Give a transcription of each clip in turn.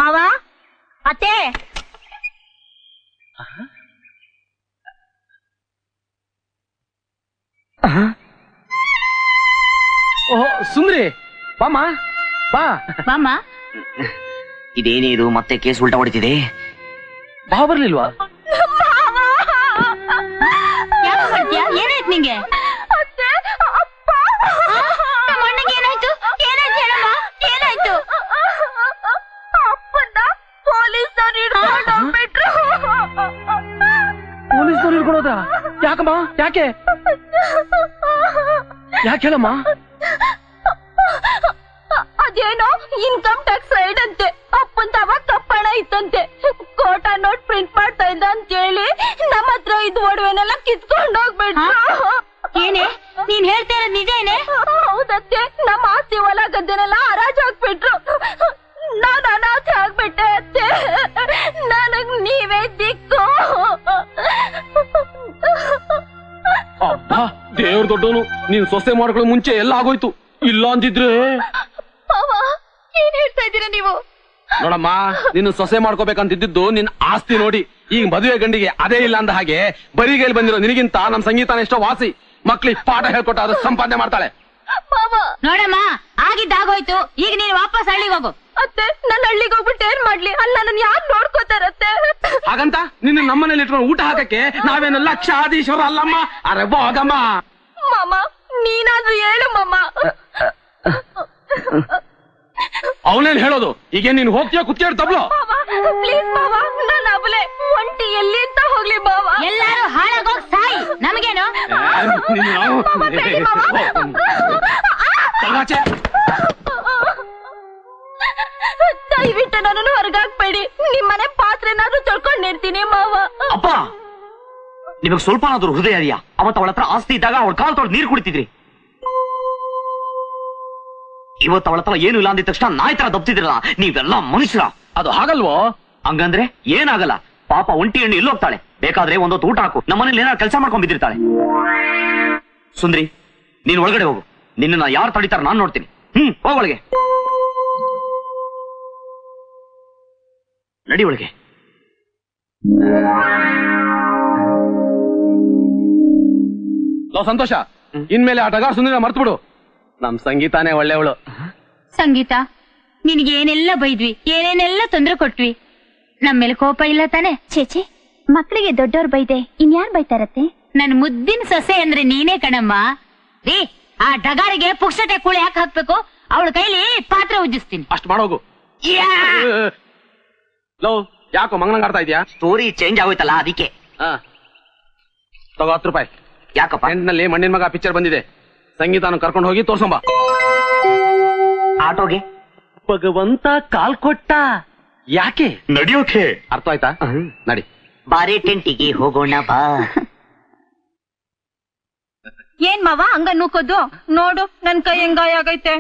ಮಾವ ಅತ್ತೆ ಸುಂದ್ರಿ ಬಾಮ್ಮ ಬಾ ಬಾಮ್ಮ. ಇದೇನೇ ಇದು ಮತ್ತೆ ಕೇಸ್ ಉಲ್ಟಾ ಹೊಡಿತಿದೆ. ಬಾ ಬರ್ಲಿಲ್ವಾ? ಏನಾಯ್ತು ನಿಂಗೆ? ಏನಾಯ್ತು ಏನಾಯ್ತು ಹೇಳಮ್ಮ, ಏನಾಯ್ತು? ಅಪ್ಪನ್ನ ಪೊಲೀಸರು ಹಿಡ್ಕೊಂಡೋಗ್ಬಿಟ್ರು. ಪೊಲೀಸ್ನವ್ರು ಹಿಡ್ಕೊಳೋದ? ಯಾಕಮ್ಮ? ಯಾಕೆ ಯಾಕೆ ಹೇಳಮ್ಮ? ಅದೇನೋ ಇನ್ಕಮ್ ಟ್ಯಾಕ್ಸ್ ಸೈಡ್ ಅಂತೆ. ಅಪ್ಪನ್ ತವ ಕಪ್ಪಣ ಇತ್ತಂತೆ. ಕೋಟಾ ನೋಟ್ ಪ್ರಿಂಟ್ ಮಾಡ್ತಾ ಇದ್ದ ಅಂತ ಹೇಳಿ ನಮ್ಮ ಹತ್ರ ಇದು ಒಡವೆನೆಲ್ಲ ಕಿತ್ಕೊಂಡ್ ಹೋಗ್ಬಿಟ್ರು. ಏನೇ ನೀನ್ ಹೇಳ್ತಾ ಇರೋದ್ ನಿಜೇನೆ? ಹೌದತ್ತೆ. ನಮ್ಮ ಆಸ್ತಿ ಹೊಲ ಗದ್ದೆನೆಲ್ಲ ಹರಾಜ್ ಹಾಕ್ಬಿಟ್ರು. ನಾನು ಅನಾಥೆ ಆಗ್ಬಿಟ್ಟೆ ಅತ್ತೆ. ನನಗ್ ನೀವೇ ದಿಕ್ಕು. ಅಬ್ಬಾ ದೇವ್ರ ದೊಡ್ಡವನು. ನೀನ್ ಸೊಸೆ ಮಾಡ್ಕೊಳ್ಳೋ ಮುಂಚೆ ಎಲ್ಲ ಆಗೋಯ್ತು. ಇಲ್ಲ ಅಂದಿದ್ರೆ ಏನ್ ಹೇಳ್ತಾ ಇದ್ದೀರಾ ನೀವು? ನೋಡಮ್ಮ, ನೀನು ಸೊಸೆ ಮಾಡ್ಕೋಬೇಕಂತಿದ್ದು ನಿನ್ ಆಸ್ತಿ ನೋಡಿ. ಈಗ ಮದುವೆ ಗಂಡಿಗೆ ಅದೇ ಇಲ್ಲ ಅಂದ ಹಾಗೆ ಬರಿಗೈಲಿ ಬಂದಿರೋ ನಿನಗಿಂತ ನಮ್ ಸಂಗೀತನ ಎಷ್ಟೋ ವಾಸಿ. ಮಕ್ಳಿಗೆ ಪಾಠ ಹೇಳ್ಕೊಟ್ಟ ಅದು ಸಂಪಾದನೆ ಮಾಡ್ತಾಳೆ. ನೋಡಮ್ಮ, ಆಗಿದ್ದಾಗೋಯ್ತು. ಈಗ ನೀನ್ ವಾಪಸ್ ಹಳ್ಳಿಗೆ ಹೋಗು. ಅತ್ತೆ, ನನ್ನ ಹಳ್ಳಿಗೆ ಹೋಗ್ಬಿಟ್ಟು ಏನ್ ಮಾಡ್ಲಿ? ಅಲ್ಲ ನನ್ನ ಯಾರು ನೋಡ್ಕೋತಾರತ್ತೆ? ಹಾಗಂತ ನಿನ್ನ ನಮ್ಮನೇಲಿ ಇಟ್ಕೊಂಡು ಊಟ ಹಾಕಕ್ಕೆ ನಾವೇನು ಲಕ್ಷಾಧೀಶ್ವರ ಅಲ್ಲಮ್ಮ. ಅರೆ ಹೋಗಮ್ಮ. ಮಾಮ, ನೀನಾದ್ರೂ ಹೇಳು ಮಾಮ. ಅವನೇನ್ ಹೇಳೋದು? ಈಗ ನೀನ್ ಹೋಗ್ತೀಯ ಕುತ್ಕೇಳಿ ತಬ್ಲು. ಪ್ಲೀಸ್ ಮಾವ, ನನ್ನ ಅಬಲೆ ಒಂಟಿ ಎಲ್ಲಿ ಅಂತ ಹೋಗ್ಲಿ ಮಾವ. ಎಲ್ಲಾರು ಹಾಳಾಗೋಗ್ ಸಾಯಿ, ನಮಗೇನು? ದಯವಿಟ್ಟು ನನ್ನನ್ನು ಹೊರಗಾಕ್ಬೇಡಿ. ನಿಮ್ಮನೆ ಪಾತ್ರೆನಾದ್ರೂ ತೊಳ್ಕೊಂಡಿರ್ತೀನಿ ಮಾವ. ಅಪ್ಪ, ನಿಮಗ್ ಸ್ವಲ್ಪನಾದ್ರೂ ಹೃದಯ ಇದೆಯಾ? ಅವತ್ತು ಅವಳ ಹತ್ರ ಆಸ್ತಿ ಇದ್ದಾಗ ಅವಳ ಕಾಲ್ ತೊಳೆದು ನೀರು ಕುಡಿತಿದ್ರಿ. ಇವತ್ತು ಅವಳ ಹತ್ರ ಏನು ಇಲ್ಲ ಅಂದಿದ ತಕ್ಷಣ ನಾಯಿ ತರ ದಬ್ತಿದ್ರಲ್ಲ. ನೀವೆಲ್ಲ ಮನುಷ್ಯರ. ಅದು ಹಾಗಲ್ವೋ? ಹಂಗಂದ್ರೆ ಏನಾಗಲ್ಲ. ಪಾಪ ಒಂಟಿ ಹೆಣ್ಣು ಎಲ್ಲೋಗ್ತಾಳೆ. ಬೇಕಾದ್ರೆ ಒಂದೊತ್ತು ಊಟ ಹಾಕು. ನಮ್ಮನೇಲಿ ಏನಾದ್ರು ಕೆಲಸ ಮಾಡ್ಕೊಂಡ್ ಬಿದ್ದಿರ್ತಾಳೆ. ಸುಂದ್ರಿ, ನೀನ್ ಒಳಗಡೆ ಹೋಗು. ನಿನ್ನ ಯಾರು ತಡಿತಾರ ನಾನ್ ನೋಡ್ತೀನಿ. ಹೋಗೊಳಗೆ ನಡಿ. ಒಳಗೆ ಸಂತೋಷ. ಇನ್ಮೇಲೆ ಆ ಟಗಾರ್ ಸುಂದರ ಮರ್ತು ಬಿಡು. ನಮ್ ಸಂಗೀತಾನೇ ಒಳ್ಳೆಯವಳು. ಸಂಗೀತ, ನಿನಗೆ ಏನೆಲ್ಲ ಬೈದ್ವಿ, ಏನೇನೆಲ್ಲ ತೊಂದ್ರೆ ಕೊಟ್ವಿ. ನಮ್ಮೇಲೆ ಕೋಪ ಇಲ್ಲ ತಾನೆ? ಚೇಚಿ, ಮಕ್ಕಳಿಗೆ ದೊಡ್ಡವ್ರು ಬೈದೆ ಇನ್ಯಾರು ಬೈತಾರತ್ತೆ? ನನ್ ಮುದ್ದಿನ ಸೊಸೆ ಅಂದ್ರೆ ನೀನೇ ಕಣಮ್ಮ. ರೀ, ಆ ಡಗಾರಿಗೆ ಪುಕ್ಷಟೆ ಕೂಳಿ ಯಾಕೆ ಹಾಕ್ಬೇಕು? ಅವಳ ಕೈಲಿ ಪಾತ್ರೆ ಉಜ್ಜಿಸ್ತೀನಿ. ಅಷ್ಟ್ ಮಾಡೋಗು. ಲೋ, ಯಾಕೋ ಮಂಗನಂಗ್ ಆಡ್ತಾ ಇದ್ಯಾ? ಸ್ಟೋರಿ ಚೇಂಜ್ ಆಗೋಯ್ತಲ್ಲ ಅದಕ್ಕೆ. ತಗೋ 10 ರೂಪಾಯಿ. ಯಾಕಪ್ಪ? ಎಂಟ್ನಲ್ಲಿ ಮಣ್ಣಿನ ಮಗ ಪಿಕ್ಚರ್ ಬಂದಿದೆ. ಸಂಗೀತಾನು ಕರ್ಕೊಂಡು ಹೋಗಿ ತೋರ್ಸಂಬ. ಆಟೋಗೆ ಭಗವಂತ ಕಾಲ್ ಕೊಟ್ಟ. ಯಾಕೆ? ನಡಿಯೋಕೆ. ಅರ್ಥ ಆಯ್ತಾ? ನಡಿ. ಬಾರಿ ಟೆಂಟಿಗೆ ಹೋಗೋಣ ಬಾ. ಏನ್ ಮಾವ ಹಂಗ ನೂಕೋದು? ನೋಡು ನನ್ ಕೈ ಹೆಂಗಾಯ ಆಗೈತೆ.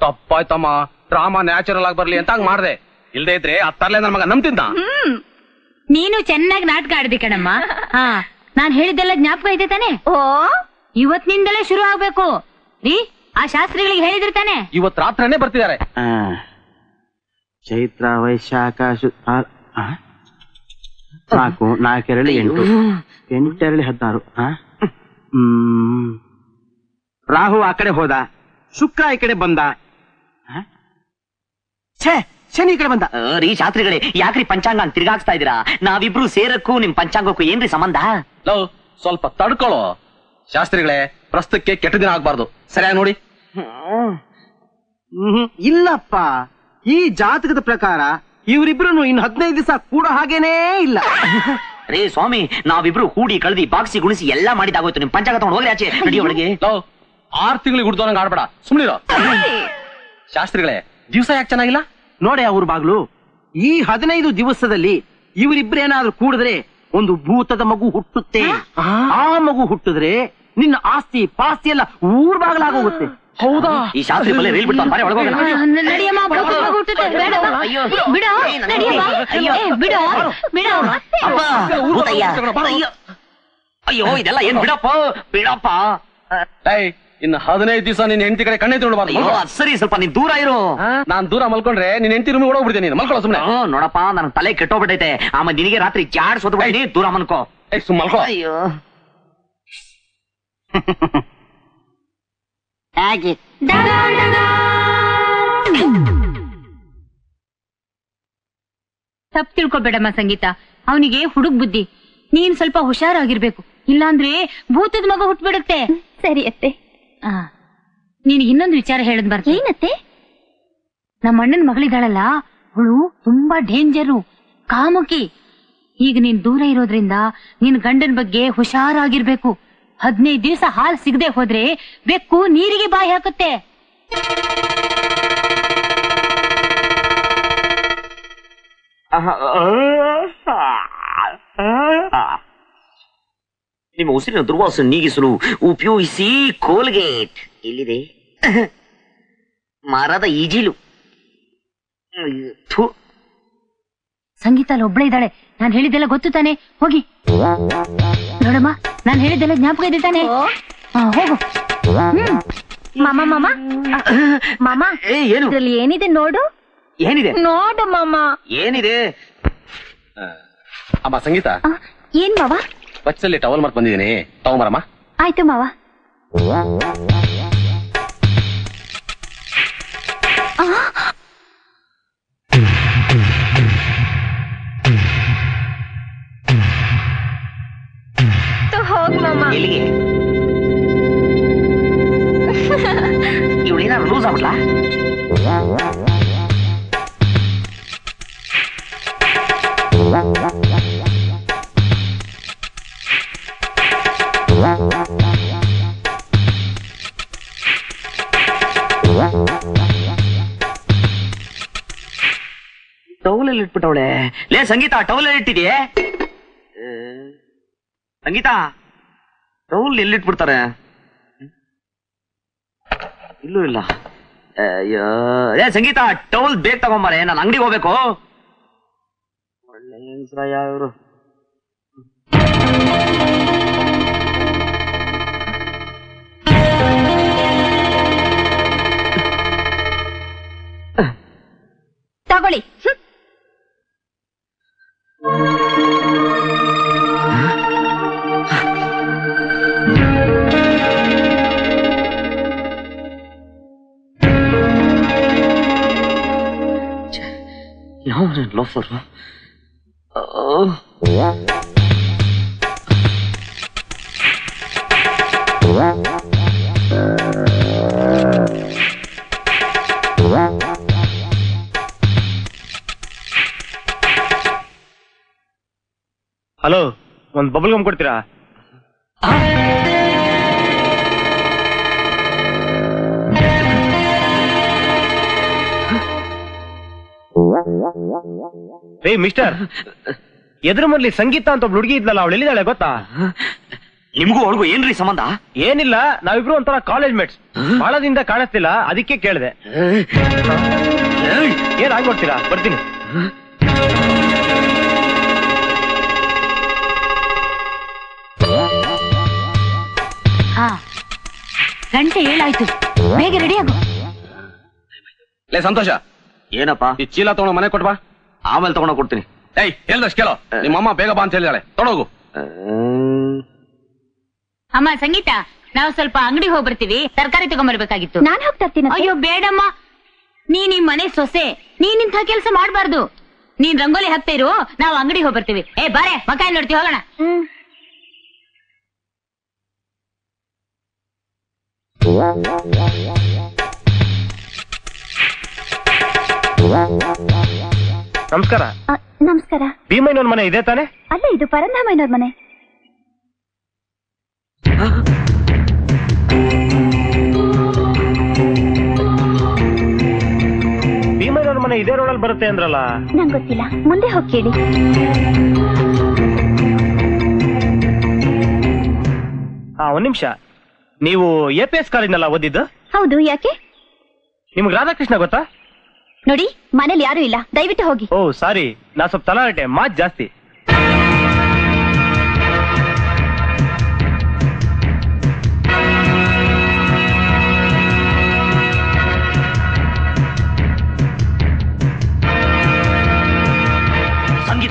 ತಪ್ಪಾಯ್ತಮ್ಮ. ಡ್ರಾಮಾ ನ್ಯಾಚುರಲ್ ಆಗಿ ಬರ್ಲಿ ಅಂತ ಹಂಗ್ ಮಾಡ್ದೆ. ಇಲ್ದೇ ಇದ್ರೆ ಅತ್ತರ್ಲೆ ನನ್ ಮಗ ನಂಬ್ತಿದ್ದ. ನೀನು ಚೆನ್ನಾಗಿ ನಾಟಕ ಆಡ್ದಿ ಕಣಮ್ಮ. ನಾನ್ ಹೇಳಿದ್ದೆಲ್ಲ ಜ್ಞಾಪಕ ಇದೆ ತಾನೆ? ಓ, ಇವತ್ತಿನಿಂದಲೇ ಶುರು ಆಗ್ಬೇಕು. ರೀ, ಆ ಶಾಸ್ತ್ರಿಗಳಿಗೆ ಹೇಳಿದ್ರೆ ತಾನೆ? ಇವತ್ ರಾತ್ರನೇ ಬರ್ತಿದ್ದಾರೆ. ಚೈತ್ರ ವೈಶಾಖ 4 4 2 8 8 2 16. ರಾಹು ಆ ಕಡೆ ಹೋದ, ಶುಕ್ರ ಈ ಕಡೆ ಬಂದ, ಶನಿ ಈ ಕಡೆ ಬಂದ. ರೀ ಶಾಸ್ತ್ರಿಗಳೇ, ಯಾಕ್ರಿ ಪಂಚಾಂಗ ಅಂತ ತಿರ್ಗಾಕ್ಸ್ತಾ ಇದೀರಾ? ನಾವಿಬ್ರು ಸೇರಕ್ಕೂ ನಿಮ್ ಪಂಚಾಂಗಕ್ಕೂ ಏನ್ರಿ ಸಂಬಂಧ? ಸ್ವಲ್ಪ ತಡ್ಕೊಳ್ಳೋ ಶಾಸ್ತ್ರಿಗಳೇ. ಪ್ರಸ್ತುತಕ್ಕೆ ಕೆಟ್ಟ ದಿನ ಆಗ್ಬಾರ್ದು. ಸರಿಯಾಗಿ ನೋಡಿ. ಇಲ್ಲಪ್ಪ, ಈ ಜಾತಕದ ಪ್ರಕಾರ ಇವರಿಬ್ರು ಇನ್ನು 15 ದಿವಸ ಕೂಡ ಹಾಗೇನೇ ಇಲ್ಲ. ರೇ ಸ್ವಾಮಿ, ನಾವಿಬ್ರು ಕೂಡಿ ಕಳೆದಿ ಬಾಕ್ಸಿ ಗುಣಿಸಿ ಎಲ್ಲಾ ಮಾಡಿದಾಗೋಯ್ತು. ನಿಮ್ ಪಂಚಾಂಗ ತಗೊಂಡು ಹೋಗ್ರಿ ಆಚೆ. ನಡಿ ಒಳಗೆ. 6 ತಿಂಗಳಿಗೆ ಹುಡ್ದೋನಂಗ ಆಡ್ಬೇಡ, ಸುಮ್ನಿರೋ. ಶಾಸ್ತ್ರಿಗಳೇ, ದಿವಸ ಯಾಕೆ ಚೆನ್ನಾಗಿಲ್ಲ ನೋಡಿ ಅವ್ರ ಬಾಗ್ಲು. ಈ 15 ದಿವಸದಲ್ಲಿ ಇವರಿಬ್ರೇನಾದ್ರೂ ಕೂಡಿದ್ರೆ ಒಂದು ಭೂತದ ಮಗು ಹುಟ್ಟುತ್ತೆ. ಆ ಮಗು ಹುಟ್ಟಿದ್ರೆ ನಿನ್ನ ಆಸ್ತಿ ಪಾಸ್ತಿ ಎಲ್ಲ ಊರ್ ಬಾಗ್ಲಾಗೋಗುತ್ತೆ. ಹೌದಾ? ಈ ಶಾಸ್ತ್ರಿ ಬಲೆ ರೈಲ್ ಬಿಡ್ತಾನೆ. ಬಾರಿ ಒಳಗೋಗೋಣ. ಅಯ್ಯೋ, ಇದೆಲ್ಲ ಏನ್? ಬಿಡಪ್ಪ ಬಿಡಪ್ಪ. ಇನ್ನು 15 ದಿವಸ ನಿನ್ ಹೆಂಡತಿ ಕಡೆ ಕಣ್ಣೆ ನೋಡಬಾರ್ದು. ಸರಿ, ಸ್ವಲ್ಪ ನೀನ್ ದೂರ ಇರು. ನಾನ್ ದೂರ ಮಲ್ಕೊಂಡ್ರೆ ನಿನ್ ಹೆಂಡತಿ ರೂಮ್ ಹೋಗ್ಬಿಡ್ತೀನಿ. ನೀನು ಮಲ್ಕೊಳ್ಳೋ ಸುಮ್ನೆ. ನೋಡಪ್ಪ, ನನ್ನ ತಲೆ ಕೆಟ್ಟೋಗ್ಬಿಟ್ಟೈತೆ. ಆಮೇಲೆ ನಿನಗೆ ರಾತ್ರಿ ಜಾಡ್ ಸೋದ್ಬಿಡ್ತೀನಿ. ದೂರ ಮಲ್ಕೋ. ಸುಮ್ ಮಲ್ಕೋ. ಅಯ್ಯೋ ಹಾಗೆ ತಪ್ಪು ತಿಳ್ಕೊಬೇಡಮ್ಮ ಸಂಗೀತ. ಅವನಿಗೆ ಹುಡುಗ್ ಬುದ್ಧಿ. ನೀನ್ ಸ್ವಲ್ಪ ಹುಷಾರಾಗಿರ್ಬೇಕು, ಇಲ್ಲಾಂದ್ರೆ ಭೂತದ ಮಗ ಹುಟ್ಬಿಡುತ್ತೆ. ಸರಿ ಅತ್ತೆ. ನೀನ್ ಇನ್ನೊಂದು ವಿಚಾರ ಹೇಳದ್ ಬರ್ತೀನಿ. ಏನತ್ತೆ? ನಮ್ಮ ಅಣ್ಣನ ಮಗಳಿದಾಳಲ್ಲ, ಅವಳು ತುಂಬಾ ಡೇಂಜರು, ಕಾಮುಕಿ. ಈಗ ನೀನ್ ದೂರ ಇರೋದ್ರಿಂದ ನಿನ್ ಗಂಡನ ಬಗ್ಗೆ ಹುಷಾರಾಗಿರ್ಬೇಕು. 15 ದಿವಸ ಹಾಲು ಸಿಗದೆ ಹೋದ್ರೆ ಬೆಕ್ಕು ನೀರಿಗೆ ಬಾಯಿ ಹಾಕುತ್ತೆ. ನಿಮ್ಮ ಉಸಿರಿನ ದುರ್ವಾಸನೆ ನೀಗಿಸಲು ಉಪಯೋಗಿಸಿ ಕೋಲ್ಗೇಟ್. ಇಲ್ಲಿದೆ ಮರದ ಈಜಿಲು. ಸಂಗೀತ ಅಲ್ಲಿ ಒಬ್ಳೆ ಇದ್ದಾಳೆ. ನಾನ್ ಹೇಳಿದ್ದೆಲ್ಲ ಗೊತ್ತು ತಾನೆ? ಹೋಗಿ ನೋಡಮ್ಮ, ನಾನ್ ಹೇಳಿದ್ದೆಲ್ಲ ಜ್ಞಾಪಕ ಇದೆ ತಾನೆ? ಹೋಗು. ಮಾಮ ಮಾಮ ಮಾಮ, ಏನು ಇದ್ರಲ್ಲಿ ಏನಿದೆ ನೋಡು. ಏನಿದೆ ನೋಡು ಮಾಮ. ಏನಿದೆ? ಅಮ್ಮ ಸಂಗೀತ, ಏನ್ ಮಾವ? ಬಚ್ಚಲ್ಲಿ ಟವಲ್ ಮಾರ್ಕ್ ಬಂದಿದ್ದೀನಿ, ತಗೊಂಬರಮ್ಮ. ಆಯ್ತು ಮಾವ. ಹೋಗ್ ಮಾಮ. ಎಲ್ಲಿಗೆ? ಇವಳೇನಾದ್ರು ಲೂಸ್ ಆಗ್ಬಿಟ್ಲಾ? ಟೌಲಲ್ಲಿ ಇಟ್ಬಿಟ್ಟವಳೆ. ಲೇ ಸಂಗೀತ, ಟೌಲಲ್ಲಿ ಇಟ್ಟಿದೆಯೇ? ಸಂಗೀತ, ಟೌಲ್ ಎಲ್ಲಿಟ್ಬಿಡ್ತಾರೆ? ಇಲ್ಲೂ ಇಲ್ಲ. ಏ ಸಂಗೀತ, ಟೌಲ್ ಬೇಗ ತಗೊಂಬಾರೆ, ನಾನು ಅಂಗಡಿಗೆ ಹೋಗ್ಬೇಕು. ಒಳ್ಳೆ ಹೆಂಗ್ಸ್ರಯ್ಯ ಇವ್ರು. ತಗೊಳ್ಳಿ. ಯಾವ ಲೋಫರ್? ಹಲೋ, ಒಂದ್ ಬಬಲ್ ಗಮ್ ಕೊಡ್ತೀರಾ? ರೇ ಮಿಸ್ಟರ್, ಎದುರು ಮೊದ್ಲಿ ಸಂಗೀತ ಅಂತ ಒಬ್ಳು ಹುಡುಗಿ ಇದ್ಲಲ್ಲ, ಅವಳು ಎಲ್ಲಿದ್ದಾಳೆ ಗೊತ್ತಾ? ನಿಮ್ಗೂ ಅವಳಿಗೂ ಏನ್ರಿ ಸಂಬಂಧ? ಏನಿಲ್ಲ, ನಾವಿಬ್ರು ಒಂಥರ ಕಾಲೇಜ್ ಮೇಟ್ಸ್. ಬಹಳ ದಿನದಿಂದ ಕಾಣಿಸ್ತಿಲ್ಲ, ಅದಕ್ಕೆ ಕೇಳಿದೆ. ಏನ್ ಆಗ್ಬಿಡ್ತೀರಾ? ಬರ್ತೀನಿ. ಗಂಟೆ 7 ಆಯ್ತು, ಬೇಗ ರೆಡಿ ಆಗು. ಲೇ ಸಂತೋಷ, ಏನಪ್ಪ? ಈ ಚೀಲ ತಗೊಂಡು ಮನೆ ಕೊಟ್ಬಾ. ಆಮೇಲೆ ತಗೊಂಡ ಕೊಡ್ತೀನಿ. ಏಯ್, ಹೇಳ್ದಷ್ಟು ಕೇಳೋ. ನಿಮ್ಮಮ್ಮ ಬೇಗ ಬಾ ಅಂತ ಹೇಳಿದಾಳೆ, ತೊಡೋಗು. ಅಮ್ಮ ಸಂಗೀತ, ನಾವು ಸ್ವಲ್ಪ ಅಂಗಡಿಗೆ ಹೋಗಿ ಬರ್ತೀವಿ, ತರಕಾರಿ ತಗೊಂಡ್ಬರ್ಬೇಕಾಗಿತ್ತು. ನಾನ್ ಹೋಗ್ತಾ ಇರ್ತೀನಿ. ಅಯ್ಯೋ ಬೇಡಮ್ಮ, ನೀನ್ ಈ ಮನೆ ಸೊಸೆ, ನೀನಿಂಥ ಕೆಲಸ ಮಾಡ್ಬಾರ್ದು. ನೀನ್ ರಂಗೋಲಿ ಹಾಕ್ತಾ ಇರು, ನಾವು ಅಂಗಡಿಗೆ ಹೋಗಿ ಬರ್ತೀವಿ. ಏ ಬಾರೆ, ಮಕ್ಕ ನೋಡ್ತೀವಿ, ಹೋಗೋಣ. ನಮಸ್ಕಾರ. ನಮಸ್ಕಾರ. ಭೀಮಯ್ಯನವ್ರ ಮನೆ ಇದೆ ತಾನೆ? ಅಲ್ಲ, ಇದು ಪರಂಧಾಮಯ್ಯನವ್ರ ಮನೆ. ಭೀಮಯ್ಯನವ್ರ ಮನೆ ಇದೇ ರೋಡಲ್ಲಿ ಬರುತ್ತೆ ಅಂದ್ರಲ್ಲ? ನಂಗೆ ಗೊತ್ತಿಲ್ಲ, ಮುಂದೆ ಹೋಗಿ ಕೇಳಿ. ಒಂದ್ ನಿಮಿಷ, ನೀವು APS ಕಾಲೇಜ್ನಲ್ಲ ಓದಿದ್ದು? ಹೌದು, ಯಾಕೆ? ನಿಮ್ಗೆ ರಾಧಾಕೃಷ್ಣ ಗೊತ್ತಾ? ನೋಡಿ, ಮನೇಲಿ ಯಾರು ಇಲ್ಲ, ದಯವಿಟ್ಟು ಹೋಗಿ. ಓ ಸಾರಿ, ನಾ ಸ್ವಲ್ಪ ತಲಾಟೆ, ಮಾತ್ ಜಾಸ್ತಿ.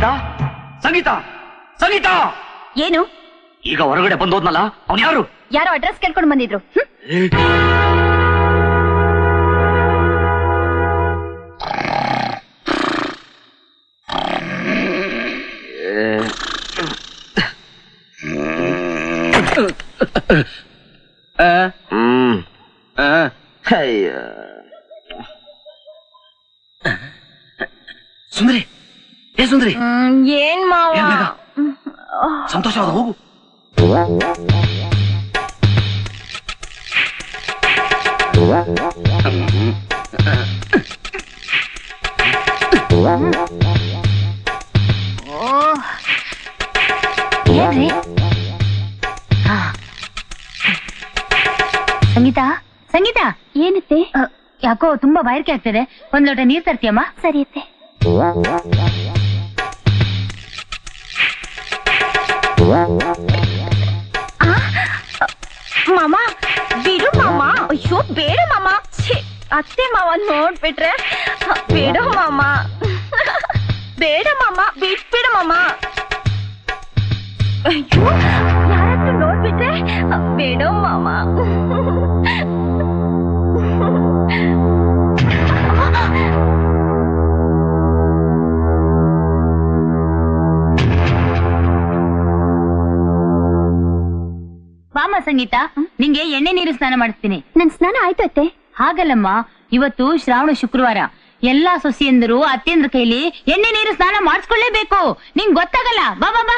ಸಂಗೀತ ಸಂಗೀತ ಸಂಗೀತ ಏನು? ಈಗ ಹೊರಗಡೆ ಬಂದೋದ್ನಲ್ಲ ಅವನು ಯಾರು? ಯಾರೋ ಅಡ್ರೆಸ್ ಕೇಳ್ಕೊಂಡು ಬಂದಿದ್ರು. ಸುಂದರಿ, ಏ ಸುಂದರಿ, ಏನ್ ಮಾವ? ಸಂತೋಷವಾದ ಹೋಗು. ಏನ್ರಿ? ಸಂಗೀತ, ಸಂಗೀತ, ಏನತ್ತೆ? ಯಾಕೋ ತುಂಬಾ ಬಾಯಾರಿಕೆ ಆಗ್ತದೆ, ಒಂದ್ ಲೋಟ ನೀರ್ ತರ್ತೀಯಮ್ಮ? ಸರಿ ಅತ್ತೆ. ಮಾಮ ಬಿಡು ಮಾಮ. ಅಯ್ಯೋ ಬೇಡ ಮಾಮ. ಅತ್ತೆ ಮಾವ ನೋಡ್ಬಿಟ್ರೆ ಬೇಡ ಮಾಮ. ಬೇಡ ಮಾಮ, ಬಿಟ್ಬಿಡ ಮಾಮ. ಅಯ್ಯೋ ಯಾರಾದ್ರೂ ನೋಡ್ಬಿಟ್ರೆ ಬೇಡ ಮಾಮ. ಬಾಮ ಸಂಗೀತ, ನಿಂಗೆ ಎಣ್ಣೆ ನೀರು ಸ್ನಾನ ಮಾಡಿಸ್ತೀನಿ. ನನ್ ಸ್ನಾನ ಆಯ್ತು ಅತ್ತೆ. ಹಾಗಲ್ಲಮ್ಮ, ಇವತ್ತು ಶ್ರಾವಣ ಶುಕ್ರವಾರ, ಎಲ್ಲಾ ಸೊಸೆಯಂದರು ಅತ್ತೆಂದ್ರ ಕೈಲಿ ಎಣ್ಣೆ ನೀರು ಸ್ನಾನ ಮಾಡಿಸ್ಕೊಳ್ಳೇಬೇಕು. ನಿಂಗ್ ಗೊತ್ತಾಗಲ್ಲ. ಬಾ ಬಾ ಬಾ.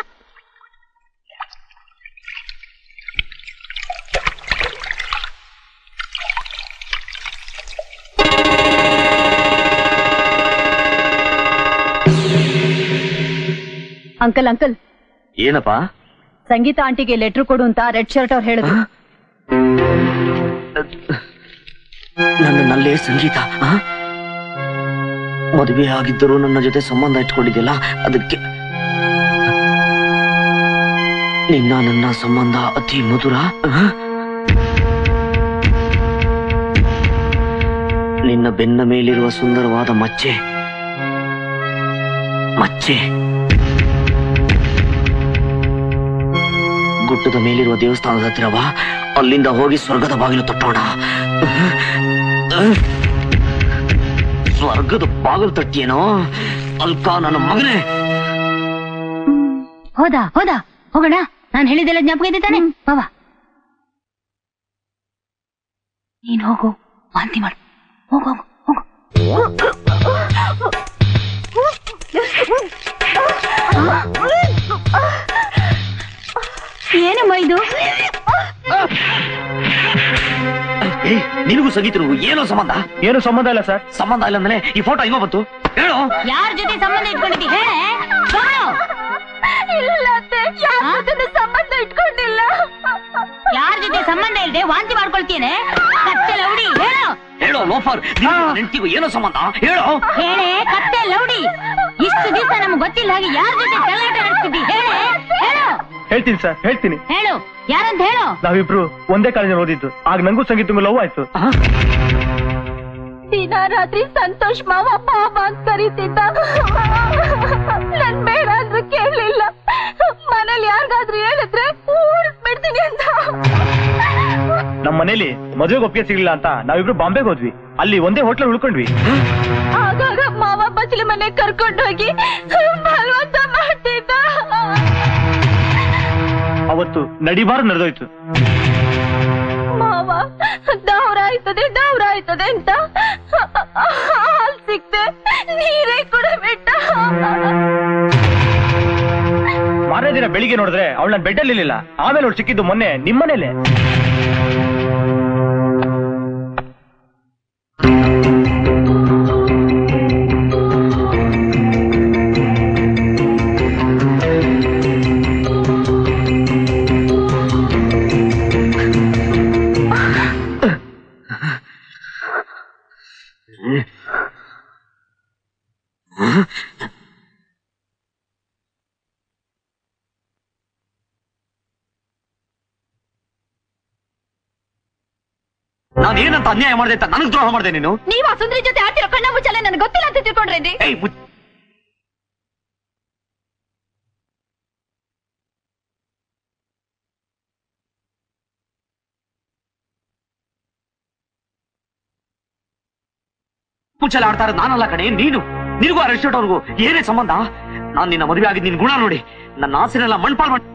ಅಂಕಲ್ ಅಂಕಲ್, ಏನಪ್ಪಾ? ಸಂಗೀತ ಆಂಟಿಗೆ ಲೆಟರ್ ಕೊಡು ಅಂತ ರೆಡ್ ಶರ್ಟ್ ಅವ್ರು ಹೇಳಿದ್ರು. ನನ್ನಲ್ಲೇ ಸಂಗೀತ ಮದುವೆ ಆಗಿದ್ದರೂ ನನ್ನ ಜೊತೆ ಸಂಬಂಧ ಇಟ್ಕೊಂಡಿದ್ಯಲ್ಲ, ಅದಕ್ಕೆ ನಿನ್ನ ನನ್ನ ಸಂಬಂಧ ಅತಿ ಮಧುರ. ನಿನ್ನ ಬೆನ್ನ ಮೇಲಿರುವ ಸುಂದರವಾದ ಮಚ್ಚೆ ಮಚ್ಚೆ ಗುಡ್ಡದ ಮೇಲಿರುವ ದೇವಸ್ಥಾನದ ಹತ್ತಿರವ, ಅಲ್ಲಿಂದ ಹೋಗಿ ಸ್ವರ್ಗದ ಬಾಗಿಲು ತಟ್ಟೋಣ. ಸ್ವರ್ಗದ ಬಾಗಿಲು ತಟ್ಟಿಯೇನೋ ಅಲ್ಕ ನನ್ನ ಮಗನೇ. ಹೋದಾ ಹೋದಾ, ಹೋಗೋಣ. ನಾನು ಹೇಳಿದೆಲ್ಲ ಜ್ಞಾಪಕ ಇದೆ ತಾನೆ? ಬಾಬಾ ನೀನ್ ಹೋಗು, ವಾಂತಿ ಮಾಡು. ಹೋಗು ಹೋಗು ಹೋಗು. ಏನಮ್ಮ ಇದು? ನಿನಗೂ ಸಂಗೀತನಿಗೂ ಏನೋ ಸಂಬಂಧ? ಏನು ಸಂಬಂಧ ಇಲ್ಲ ಸರ್. ಸಂಬಂಧ ಇಲ್ಲ ಅಂದ್ರೆ ಈ ಫೋಟೋ ಹಿಂಗೋ ಬಂತು? ಹೇಳು. ಯಾರ ಜೊತೆ ಸಂಬಂಧ ಇಟ್ಕೊಂಡಿದ್ದಿ ಹೇಳೆ? ಇಲ್ಲ ಅತ್ತೆ, ಯಾರ ಜೊತೆ ಸಂಬಂಧ ಇಟ್ಕೊಂಡಿಲ್ಲ. ಯಾರ ಜೊತೆ ಸಂಬಂಧ ಇಲ್ಲದೆ ವಾಂತಿ ಮಾಡ್ಕೊಳ್ತೀನಿ? ಕತ್ತೆ ಲೌಡಿ ಹೇಳು. ಹೇಳು ಲೋಫರ್, ಹೆಂಡತಿಗೂ ಏನೋ ಸಂಬಂಧ? ಹೇಳು. ಹೇಳೆ ಕತ್ತೆ ಲೌಡಿ. ಇಷ್ಟು ದಿವಸ ನಮ್ಗೆ ಗೊತ್ತಿಲ್ಲ ಹಾಗೆ ಯಾರ ಜೊತೆ ಕಳ್ಳಾಟ ನಡೆಸ್ತಿದ್ದಿ? ಹೇಳೆ ಹೇಳು. ಹೇಳ್ತೀನಿ ಸರ್, ಹೇಳ್ತೀನಿ. ಹೇಳು, ಯಾರಂತ ಹೇಳು. ನಾವಿಬ್ರು ಒಂದೇ ಕಾಲೇಜಲ್ಲಿ ಓದಿದ್ದು. ಆಗ ನಂಗೂ ಸಂಗೀತಂಗೂ ಲವ್ ಆಯ್ತು. ದಿನ ರಾತ್ರಿ ಸಂತೋಷ್ ಮಾವ ಪಾಪ ಅಂತ ಕರೀತಿದ್ದ. ನನ್ ಬೇಡ ಅಂದ್ರೂ ಕೇಳಲಿಲ್ಲ. ಮನೇಲಿ ಯಾರಿಗಾದ್ರೂ ಹೇಳಿದ್ರೆ ಊರಿಸ್ಬಿಡ್ತೀನಿ ಅಂತ. ನಮ್ಮ ಮನೇಲಿ ಮದುವೆಗೆ ಒಪ್ಪಿಗೆ ಸಿಗ್ಲಿಲ್ಲ ಅಂತ ನಾವಿಬ್ರು ಬಾಂಬೆಗೆ ಹೋದ್ವಿ. ಅಲ್ಲಿ ಒಂದೇ ಹೋಟ್ಲಲ್ಲಿ ಉಳ್ಕೊಂಡ್ವಿ. ಆಗಾಗ ಮಾವ ಬಚ್ಚಲ ಮನೆ ಕರ್ಕೊಂಡೋಗಿ ಬಲವಂತ ಮಾಡ್ತಿದ್ದ. ಅವತ್ತು ನಡಿಬಾರ ನಡೆದೋಯ್ತು. ಮಾವ ದೌರ ಆಯ್ತದೆ ಅಂತ ಹಾಲ್ ಸಿಕ್ತೆ ನೀರೇ ಕುಡಬಿಟ್ಟ. ಮಾರನೇ ದಿನ ಬೆಳಿಗ್ಗೆ ನೋಡಿದ್ರೆ ಅವಳು ನನ್ನ ಬೆಡ್ಡಲ್ಲಿ ಇರ್ಲಿಲ್ಲ. ಆಮೇಲೆ ಅವಳು ಸಿಕ್ಕಿದ್ದು ಮೊನ್ನೆ ನಿಮ್ಮನೇಲೆ. ನಾನೇನಂತ ಅನ್ಯಾಯ ಮಾಡಿದೆ ಅಂತ ನನಗ್ ದ್ರೋಹ ಮಾಡಿದೆ ನೀನು? ನೀವ್ ಆ ಸುಂದರಿ ಜೊತೆ ಆಡ್ತಿರೋ ಕಣ್ಣ ಮುಚ್ಚಲೆ ನನಗೆ ಗೊತ್ತಿಲ್ಲ ಅಂತ ತಿಳ್ಕೊಂಡ್ರಿ. ಮುಚ್ಚಲ ಆಡ್ತಾ ಇರೋದು ನಾನಲ್ಲ ಕಣೆ, ನೀನು. ನಿನಗೂ ಆ ರೆಸ್ಟೋರೆಂಟ್ ಅವ್ರಿಗೂ ಏನೇ ಸಂಬಂಧ? ನಾನ್ ನಿನ್ನ ಮದುವೆ ಆಗಿದ್ದು ನಿನ್ ಗುಣ ನೋಡಿ ನನ್ನ ಆಸೆನೆಲ್ಲ ಮಣ್ಪಾಲ್ ಮಾಡಿ